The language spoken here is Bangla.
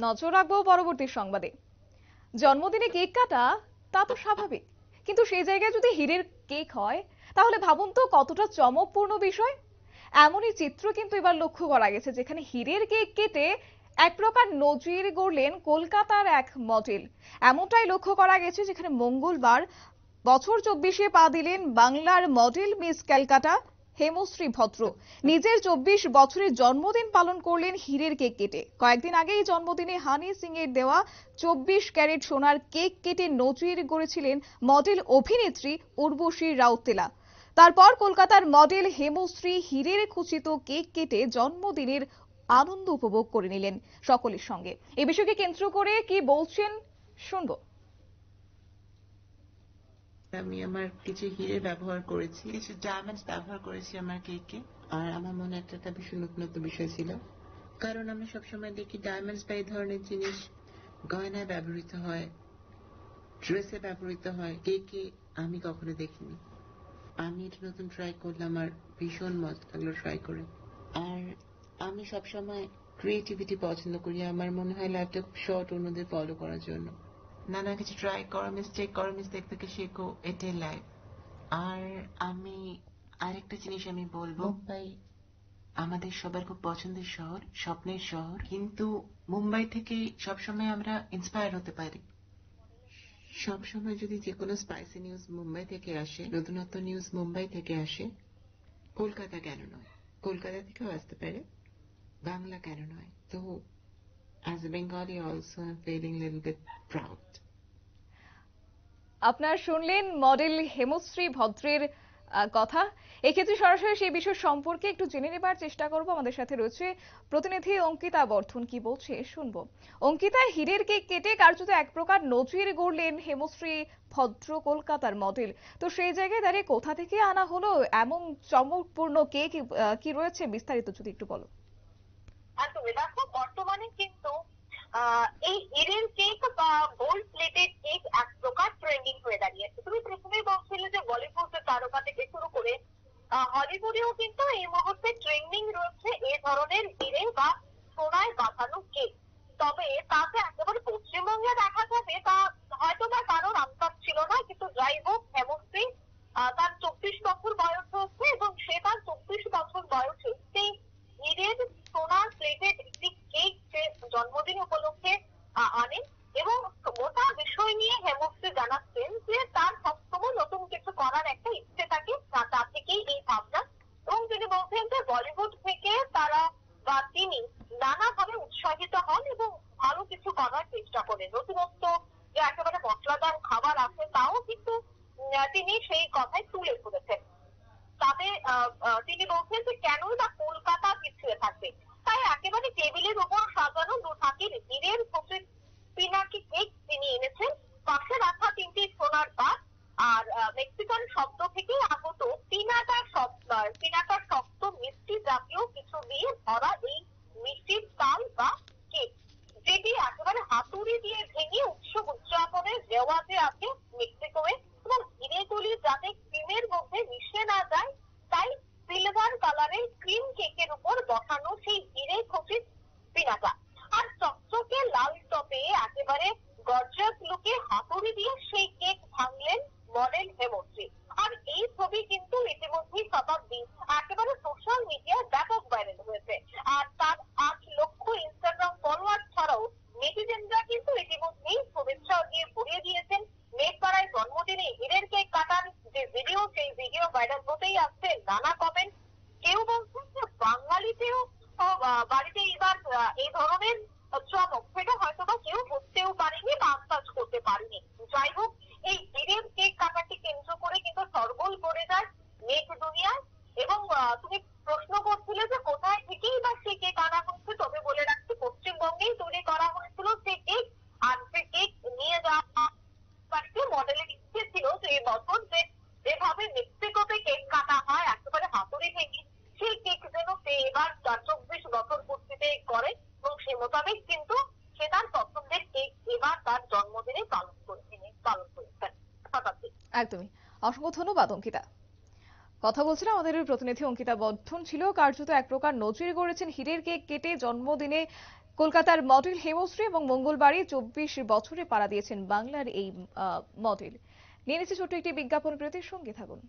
নজর রাখবো পরবর্তী সংবাদে। জন্মদিনে কেক কাটা তা তো স্বাভাবিক, কিন্তু সেই জায়গায় যদি হীরের কেক হয় তাহলে ভাবুন তো কতটা চমকপূর্ণ বিষয়। এমনই চিত্র কিন্তু এবার লক্ষ্য করা গেছে, যেখানে হীরের কেক কেটে এক প্রকার নজির গড়লেন কলকাতার এক মডেল। এমনটাই লক্ষ্য করা গেছে, যেখানে মঙ্গলবার বছর 24-এ পা দিলেন বাংলার মডেল মিস ক্যালকাটা হেমশ্রী ভদ্র। নিজের 24 বছরের জন্মদিন পালন করলেন হীরের কেক কেটে। কয়েকদিন আগেই জন্মদিনে হানি সিং এর দেওয়া 24 ক্যারেট সোনার কেক কেটে নজির গড়েছিলেন মডেল অভিনেত্রী উর্বশী রাউতেলা। তারপর কলকাতার মডেল হেমশ্রী হীরের খচিত কেক কেটে জন্মদিনের আনন্দ উপভোগ করে নিলেন সকলের সঙ্গে। এই বিষয়কে কেন্দ্র করে কি বলছেন শুনবো। আমি আমার কিছু হিরে ব্যবহার করেছি, কিছু ডায়মন্ডস ব্যবহার করেছি আমার কেকে। আর আমার মনে একটা ভীষণ নতুনত্ব বিষয় ছিল, কারণ আমি সবসময় দেখি ডায়মন্ডস বা এই ধরনের জিনিস গয়নায় ব্যবহৃত হয়, ড্রেসে ব্যবহৃত হয়, কেকে আমি কখনো দেখিনি। আমি এটা নতুন ট্রাই করলাম আর ভীষণ মজা লাগলো ট্রাই করে। আর আমি সবসময় ক্রিয়েটিভিটি পছন্দ করি। আমার মনে হয় লাইফটা খুব শর্ট অন্যদের ফলো করার জন্য। নানা কিছু ট্রাই করো, মিস্টেক করো, মিস্টেক থেকে শেখো, এটাই লাইফ। আর আমি আরেকটা জিনিস আমি বলবো, মুম্বাই আমাদের সবার খুব পছন্দের শহর, স্বপ্নের শহর, কিন্তু মুম্বাই থেকে সবসময় আমরা ইন্সপায়ার হতে পারি। সবসময় যদি যে কোনো স্পাইসি নিউজ মুম্বাই থেকে আসে, নতুনত্ব নিউজ মুম্বাই থেকে আসে, কলকাতা কেন নয়? কলকাতা থেকেও আসতে পারে, বাংলা কেন নয়? তো as a Bengali also I'm feeling a little bit proud. আপনারা শুনলেন মডেল হেমশ্রী ভদ্রের কথা। এক্ষেত্রে সরাসরি সেই বিষয় সম্পর্কে একটু জেনে নেবার চেষ্টা করব। আমাদের সাথে রয়েছে প্রতিনিধি অঙ্কিতা বর্ধন, কি বলছে শুনবো। অঙ্কিতা, হীরের কেক কেটে কার্যত এক প্রকার নজির গড়লেন হেমশ্রী ভদ্র কলকাতার মডেল। তো সেই জায়গায় দাঁড়িয়ে কোথা থেকে আনা হলো এমন চমকপূর্ণ কেক, কি রয়েছে বিস্তারিত যদি একটু বলো। তুমি দেখো, বর্তমানে কিন্তু এই হীরের কেক বা গোল্ড প্লেটেড কেক এক প্রকার ট্রেন্ডিং হয়ে দাঁড়িয়েছে। তুমি প্রথমেই বলছিলে যে বলিউডের তারকা থেকে শুরু করে হলিউডেও কিন্তু এই মুহূর্তে ট্রেন্ডিং রয়েছে এ ধরনের হীরে বা সোনায় বাঁধানো কেক। তবে তাতে একেবারে পশ্চিমবঙ্গে দেখা যাবে তা হয়তো বা কারোর আন্দাজ ছিল না, কিন্তু যাই হোক, হেমশ্রী তার 24 বছর বয়স হচ্ছে এবং সে তার 24 বছর বয়সে সেই হীরের সোনার প্লেটেড একটি কেক সে জন্মদিন উপলক্ষে আনেন। এবং গোটা বিষয় নিয়ে হেমশ্রী জানাচ্ছেন যে তার সবসময় নতুন কিছু করার একটা ইচ্ছে থাকে, তা থেকেই এই ভাবনা। এবং তিনি বলছেন যে বলিউড থেকে তারা বা তিনি নানাভাবে উৎসাহিত হন এবং ভালো কিছু করার চেষ্টা করেন। নতুনত্ব যে একেবারে মশলাদার খাবার আছে তাও কিন্তু তিনি সেই কথাই তুলে ধরেছেন। তাতে তিনি বলছেন যে কেনই বা কলকাতা পিছিয়ে থাকবে, তাই একেবারে টেবিলের উপর সাজানো দু থাকের হীরের খচিত পিনাকি কেক তিনি এনেছেন। পাশে রাখা 3টি সোনার পাত আর মেক্সিকান শব্দ থেকে আগত পিনাকার শক্ত মিষ্টি জাতীয় কিছু দিয়ে ভরা এই মিষ্টির তাল বা কেক, যেটি একেবারে হাতুড়ি দিয়ে ভেঙে উৎসব উদযাপনের রেওয়াজে আছে মেক্সিকোয়ে। এবং হীরেগুলি যাতে ক্রিমের মধ্যে মিশে না যায়, তাই সিলভার কালারের ক্রিম কেকের উপর বসানো সেই হীরে খচিত পিনাকা। আর চকচকে লাল টপে একেবারে গর্জাস লুকে হাতুড়ি দিয়ে সেই কেক ভাঙলেন মডেল হেমশ্রী। আর এই ছবি কিন্তু ইতিমধ্যেই শতাব্দী একেবারে সোশ্যাল মিডিয়ায় ব্যাপক ভাইরাল হয়েছে। আর তার 8 লক্ষ ইনস্টাগ্রাম ফলোয়ার ছাড়াও নেটিজেনরা কিন্তু ইতিমধ্যেই শুভেচ্ছা দিয়ে ভরিয়ে দিয়েছেন। মেঘপাড়ায় জন্মদিনে হীরের কেক কাটার যে ভিডিও, সেই ভিডিও ভাইরাল হতেই আসছে নানা কমেন্ট। কেউ বলছেন যে বাঙালিতেও বাড়িতে এবার এই ধরনের চমক, সেটা হয়তো বা কেউ বুঝতেও পারেনি বা আন্দাজ করতে পারেনি। যাই হোক, এই হীরের কেক কাটাকে কেন্দ্র করে কিন্তু সরগোল পড়ে যায় নেট দুনিয়ায়। এবং তুমি প্রশ্ন করছিলে যে কোথায় থেকেই বা সেই কেক আনা হচ্ছে, তবে বলে রাখছি পশ্চিমবঙ্গেই তৈরি করা হয়েছিল সেই কেক। আর সেই কেক নিয়ে যাওয়া বাড়িতে মডেলের ইচ্ছে ছিল যে এই বছর যে যেভাবে মেক্সিকোতে কেক কাটা হয় একেবারে হাতুড়ি ভেঙে, সেই কেক যেন সে এবার তার 24 বছর পূর্তিতে করে। এবং সে মোতাবেক কিন্তু সে তার পছন্দের কেক এবার তার জন্মদিনে পালন করেছেন। শতাব্দী। একদমই, অসংখ্য ধন্যবাদ অঙ্কিতা। কথা বলছিলাম আমাদের প্রতিনিধি অঙ্কিতা বর্ধন ছিল। কার্যত এক প্রকার নজির গড়েছেন হীরের কেক কেটে জন্মদিনে কলকাতার মডেল হেমশ্রী এবং মঙ্গলবারই 24 বছরে পাড়া দিয়েছেন বাংলার এই মডেল। নিয়ে নিচ্ছে ছোট্ট একটি বিজ্ঞাপন বিরতির, সঙ্গে থাকুন।